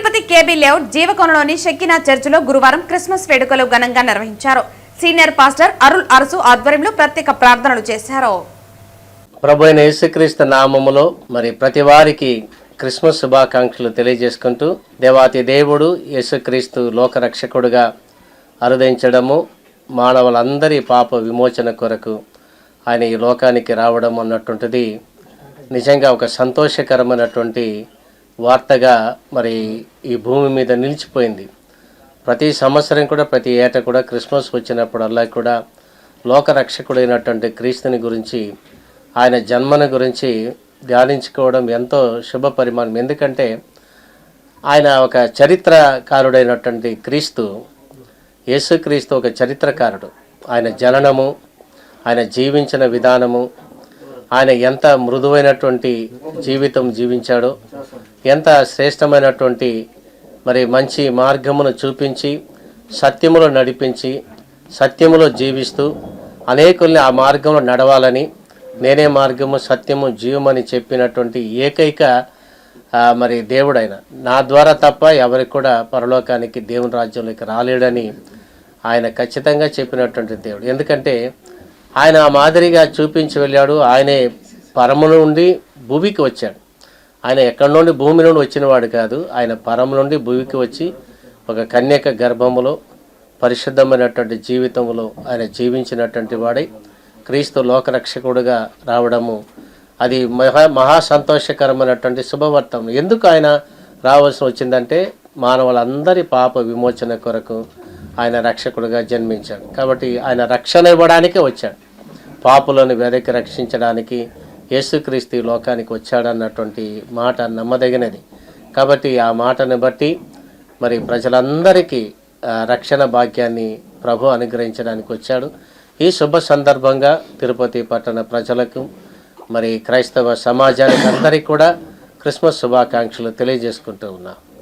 Tirupati KB layout జీవకోణంలోని షెక్కినా చర్చిలో గురువారం Christmas వేడుకలు ఘనంగా నిర్వహించారు. సీనియర్ పాస్టర్ అరుల్ అరసు ఆధ్వర్యంలో ప్రత్యేక ప్రార్థనలు చేశారు. ప్రభువైన యేసుక్రీస్తు నామములో ప్రతి వారికి క్రిస్మస్ శుభాకాంక్షలు తెలియజేసుకుంటూ దేవాతి దేవుడు యేసుక్రీస్తు లోకరక్షకుడుగా అరుదించడము, మానవులందరి పాప విమోచన కొరకు ఆయన ఈ లోకానికి రావడం అన్నటువంటిది నిజంగా ఒక సంతోషకరమైనటువంటి వార్తగా ఈ భూమి మీద నిలిచిపోయింది. ప్రతి సంవత్సరం కూడా ప్రతి ఏటా కూడా క్రిస్మస్ వచ్చినప్పుడల్లా కూడా లోకరక్షకుడైనటువంటి క్రీస్తుని గురించి, ఆయన జన్మను గురించి ధ్యానించుకోవడం ఎంతో శుభ పరిమాణం. ఎందుకంటే ఆయన ఒక చరిత్రకారుడైనటువంటి క్రీస్తు, యేసుక్రీస్తు ఒక చరిత్రకారుడు. ఆయన జననము, ఆయన జీవించిన విధానము, ఆయన ఎంత మృదువైనటువంటి జీవితం జీవించాడో, ఎంత శ్రేష్టమైనటువంటి మంచి మార్గమును చూపించి సత్యములో నడిపించి సత్యములో జీవిస్తూ అనేకుల్ని ఆ మార్గంలో నడవాలని, నేనే మార్గము సత్యము జీవమని చెప్పినటువంటి ఏకైక దేవుడైన, నా ద్వారా తప్ప ఎవరికి కూడా పరలోకానికి దేవుని రాజ్యంలోకి రాలేడని ఆయన ఖచ్చితంగా చెప్పినటువంటి దేవుడు. ఎందుకంటే ఆయన ఆ మాదిరిగా చూపించి వెళ్ళాడు. ఆయనే పరము నుండి భూమికి వచ్చాడు. ఆయన ఎక్కడి నుండి భూమి నుండి వచ్చినవాడు కాదు, ఆయన పరము నుండి భూమికి వచ్చి ఒక కన్యక గర్భములో పరిశుద్ధమైనటువంటి జీవితంలో ఆయన జీవించినటువంటి వాడై క్రీస్తు లోకరక్షకుడుగా రావడము అది మహా సంతోషకరమైనటువంటి శుభవార్తం. ఎందుకు ఆయన రావాల్సి వచ్చిందంటే మానవులందరి పాప విమోచన కొరకు ఆయన రక్షకుడుగా జన్మించాడు. కాబట్టి ఆయన రక్షణ ఇవ్వడానికే వచ్చాడు. పాపులను వెదకి రక్షించడానికి యేసుక్రీస్తు లోకానికి వచ్చాడన్నటువంటి మాట నమ్మదగినది. కాబట్టి ఆ మాటను బట్టి ప్రజలందరికీ రక్షణ భాగ్యాన్ని ప్రభు అనుగ్రహించడానికి వచ్చాడు. ఈ శుభ సందర్భంగా తిరుపతి పట్టణ ప్రజలకు క్రైస్తవ సమాజానికి అందరికీ కూడా క్రిస్మస్ శుభాకాంక్షలు తెలియజేసుకుంటూ ఉన్నాం.